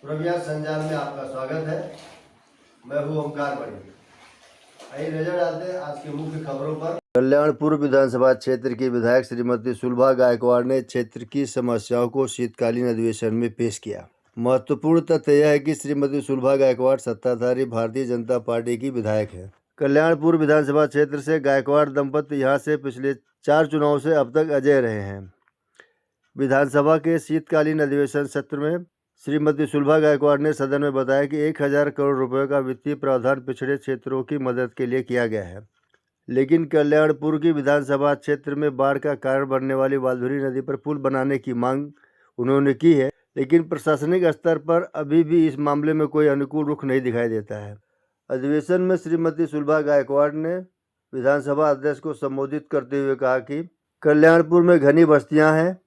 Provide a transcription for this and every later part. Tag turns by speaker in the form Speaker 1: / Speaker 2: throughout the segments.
Speaker 1: प्रव्यास संजाल में आपका स्वागत है। मैं हूं ओमकार बड़ी। आइए नजर डालते हैं आज की मुख्य खबरों पर। कल्याणपुर विधानसभा क्षेत्र की विधायक श्रीमती सुलभा गायकवाड़ ने क्षेत्र की समस्याओं को शीतकालीन अधिवेशन में पेश किया। महत्वपूर्ण तथ्य यह है कि श्रीमती सुलभा गायकवाड़ सत्ताधारी भारतीय जनता पार्टी की विधायक है। कल्याणपुर विधानसभा क्षेत्र से गायकवाड़ दंपति यहां से पिछले 4 चुनाव से अब तक अजय रहे हैं। विधानसभा के शीतकालीन अधिवेशन सत्र में श्रीमती सुलभा गायकवाड़ ने सदन में बताया कि 1000 करोड़ रुपए का वित्तीय प्रावधान पिछड़े क्षेत्रों की मदद के लिए किया गया है, लेकिन कल्याणपुर की विधानसभा क्षेत्र में बाढ़ का कारण बनने वाली वाल्धुरी नदी पर पुल बनाने की मांग उन्होंने की है, लेकिन प्रशासनिक स्तर पर अभी भी इस मामले में कोई अनुकूल रुख नहीं दिखाई देता है। अधिवेशन में श्रीमती सुलभा गायकवाड़ ने विधानसभा अध्यक्ष को संबोधित करते हुए कहा कि कल्याणपुर में घनी बस्तियां हैं,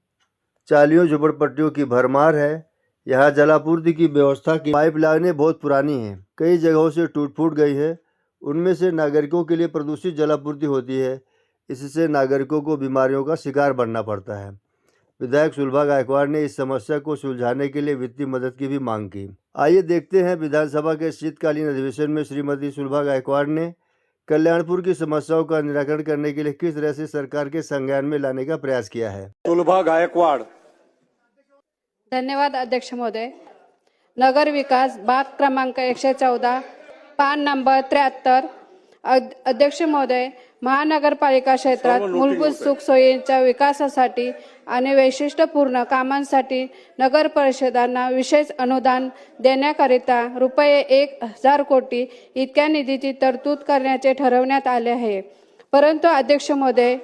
Speaker 1: चालियों झुपड़पट्टियों की भरमार है, यहाँ जलापूर्ति की व्यवस्था की पाइपलाइनें बहुत पुरानी हैं, कई जगहों से टूट फूट गई है, उनमें से नागरिकों के लिए प्रदूषित जलापूर्ति होती है, इससे नागरिकों को बीमारियों का शिकार बनना पड़ता है। विधायक सुलभा गायकवाड़ ने इस समस्या को सुलझाने के लिए वित्तीय मदद की भी मांग की। आइए देखते हैं विधानसभा के शीतकालीन अधिवेशन में श्रीमती सुलभा गायकवाड़ ने कल्याणपुर की समस्याओं का निराकरण करने के लिए किस तरह से सरकार के संज्ञान में लाने का प्रयास किया है।
Speaker 2: सुलभा गायकवाड़।
Speaker 3: धन्यवाद अध्यक्ष महोदय। नगर विकास भाग क्रमांक 114 पान नंबर 73। अध्यक्ष महोदय, महानगरपालिका क्षेत्रात मूलभूत सुख सोयींच्या विकासासाठी आणि वैशिष्ट्यपूर्ण कामांसाठी नगर परिषदांना विशेष अनुदान देण्याकरिता रुपये 1000 कोटी इतक्या निधीची तरतूद करण्याचे ठरवण्यात आले आहे। परंतु अध्यक्ष महोदय,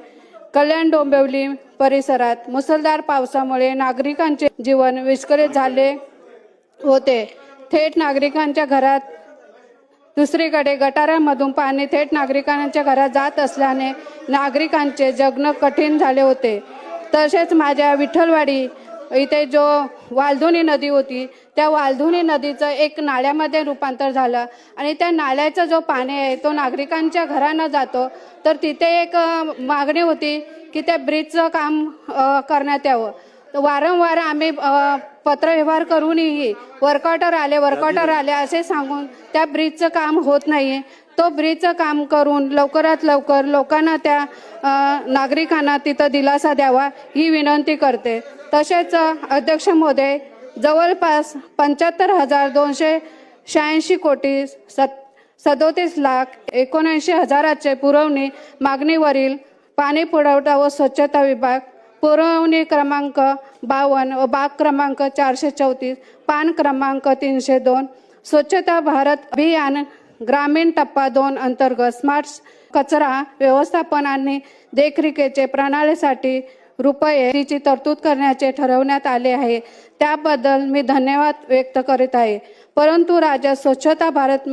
Speaker 3: कल्याण डोंबिवली परिसरात मुसळधार पावसामुळे नागरिकांचे जीवन विस्कळीत झाले होते। थेट नागरिकांच्या घरात, दुसरीकडे गटारांमधून पाणी थेट नागरिकांच्या घरात जात असल्याने नागरिकांचे जगणे कठीण झाले होते। तसेच माझ्या विठ्ठलवाडी इथे जो वालधुनी नदी होती, त्या वालधुनी नदीचं एक नाल्यामध्ये रूपांतर झालं आणि त्या नाल्याचा जो पाणी आहे तो नागरिकांच्या घरांना जातो। तर तिथे एक मागणी होती की त्या ब्रिजचं काम करण्यात यावं। तर वारंवार आम्ही पत्रव्यवहार करूनही वर्कआउटर आले असे सांगून त्या ब्रिजचं काम होत नाही। तो ब्रिजचं काम करून लवकरात लवकर लोकांना, त्या नागरिकांना तिथं दिलासा द्यावा ही विनंती करते। तसेच अध्यक्ष महोदय, जवळपास 75,286 कोटी 37,79,000चे पुरवणी मागणीवरील पाणी पुरवठा व स्वच्छता विभाग, पुरवणी क्रमांक 52 व बाग क्रमांक 434, पान क्रमांक 302, स्वच्छता भारत अभियान ग्रामीण टप्पा 2 अंतर्गत स्मार्ट कचरा व्यवस्थापन आणि देखरेखीचे प्रणालीसाठी रुपये तरतूद करण्याचे ठरवण्यात आले आहे। त्याबद्दल मी धन्यवाद व्यक्त करीत आहे। परंतु राज्यात स्वच्छता भारत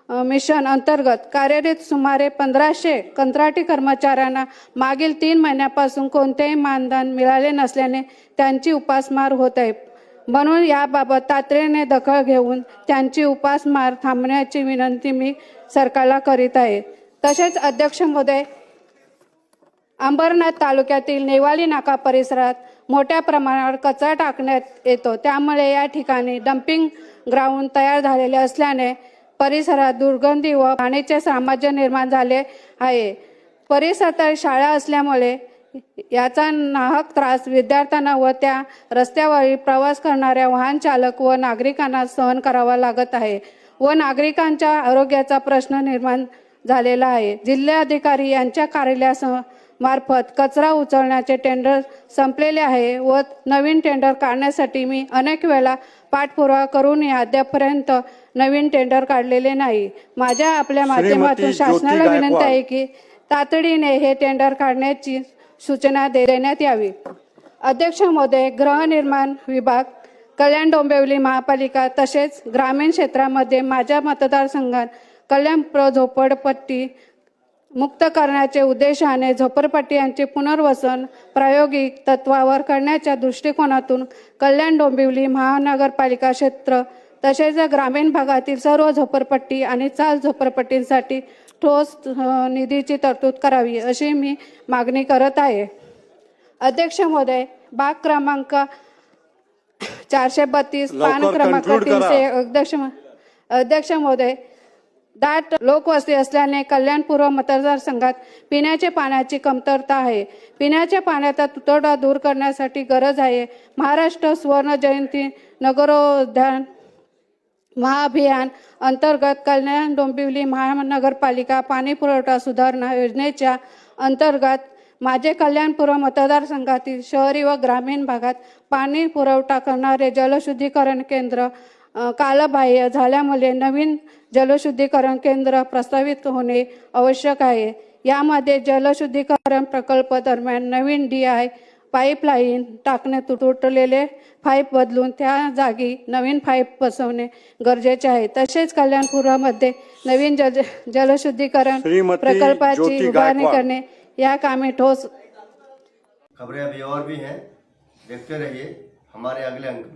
Speaker 3: मिशन अंतर्गत कार्यरत सुमारे 1500 कंत्राटी कर्मचाऱ्यांना मागील 3 महिन्यापासून कोणतेही मानधन मिळाले नसल्याने त्यांची उपासमार होत आहे। म्हणून याबाबत तातडीने दखल घेऊन त्यांची उपासमार थांबण्याची विनंती मी सरकारला करीत आहे। तसेच अध्यक्ष महोदय, अंबरनाथ तालुक्यातील नेवाली नाका परिसरात मोठ्या प्रमाणावर कचरा टाकण्यात येतो, त्यामुळे या ठिकाणी डम्पिंग ग्राउंड तयार झालेले असल्याने परिसरात दुर्गंधी व पाण्याचे साम्राज्य निर्माण झाले आहे। परिसरात शाळा असल्यामुळे याचा नाहक त्रास विद्यार्थ्यांना व त्या रस्त्यावर प्रवास करणाऱ्या वाहन चालक व नागरिकांना सहन करावा लागत आहे व नागरिकांच्या आरोग्याचा प्रश्न निर्माण झालेला आहे। जिल्हाधिकारी यांच्या कार्यालयामार्फत कचरा उचलण्याचे टेंडर संपलेले आहे व नवीन टेंडर काढण्यासाठी मी अनेक वेळा पाठपुरावा करूनही अद्यापर्यंत नवीन टेंडर काढलेले नाही। माझ्या आपल्या माध्यमातून शासनाला विनंती आहे की तातडीने हे टेंडर काढण्याची सूचना देण्यात यावी। अध्यक्ष महोदय, गृहनिर्माण विभाग, कल्याण डोंबिवली महापालिका तसेच ग्रामीण क्षेत्रामध्ये माझ्या मतदारसंघात कल्याण झोपडपट्टी मुक्त करण्याचे उद्देशाने झोपडपट्ट्यांचे पुनर्वसन प्रायोगिक तत्वावर करण्याच्या दृष्टिकोनातून कल्याण डोंबिवली महानगरपालिका क्षेत्र तसेच ग्रामीण भागातील सर्व झोपडपट्टी आणि चाल झोपडपट्टींसाठी ठोस निधीची तरतूद करावी अशी मी मागणी करत आहे। अध्यक्ष महोदय, भाग क्रमांक 432 पान
Speaker 2: लवकर
Speaker 3: क्रमांक
Speaker 2: conclude करा.
Speaker 3: 301 अध्यक्ष महोदय, दाट लोकवस्ती असल्याने कल्याणपूर्व मतदारसंघात पिण्याच्या पाण्याची कमतरता आहे. पिण्याच्या पाण्याचा तुटवडा दूर करण्यासाठी गरज आहे. महाराष्ट्र सुवर्ण जयंती नगरोद्यान महाअभियान अंतर्गत कल्याण डोंबिवली महानगरपालिका पाणी पुरवठा सुधारणा योजनेच्या अंतर्गत माझे कल्याणपूर्व मतदारसंघातील शहरी व ग्रामीण भागात पाणी पुरवठा करणारे जलशुद्धीकरण केंद्र कालबाह्य झाल्यामुळे नवीन जलशुद्धीकरण केंद्र प्रस्तावित होणे आवश्यक आहे. यामध्ये जलशुद्धीकरण प्रकल्प दरम्यान नवीन DI पाईपलाईन टाकणे, तुटलेले पाईप बदलून त्या जागी नवीन पाईप बसवणे गरजेचे आहे. तसेच कल्याणपूर्वमध्ये नवीन जलशुद्धीकरण
Speaker 2: श्रीमती
Speaker 3: प्रकल्पाची
Speaker 2: ज्योती
Speaker 3: उभारणी
Speaker 2: गायकवाड.
Speaker 3: करणे या कामे ठोस
Speaker 1: खबरें अभी और भी हैं, देखते रहिए हमारे अगले अंक में।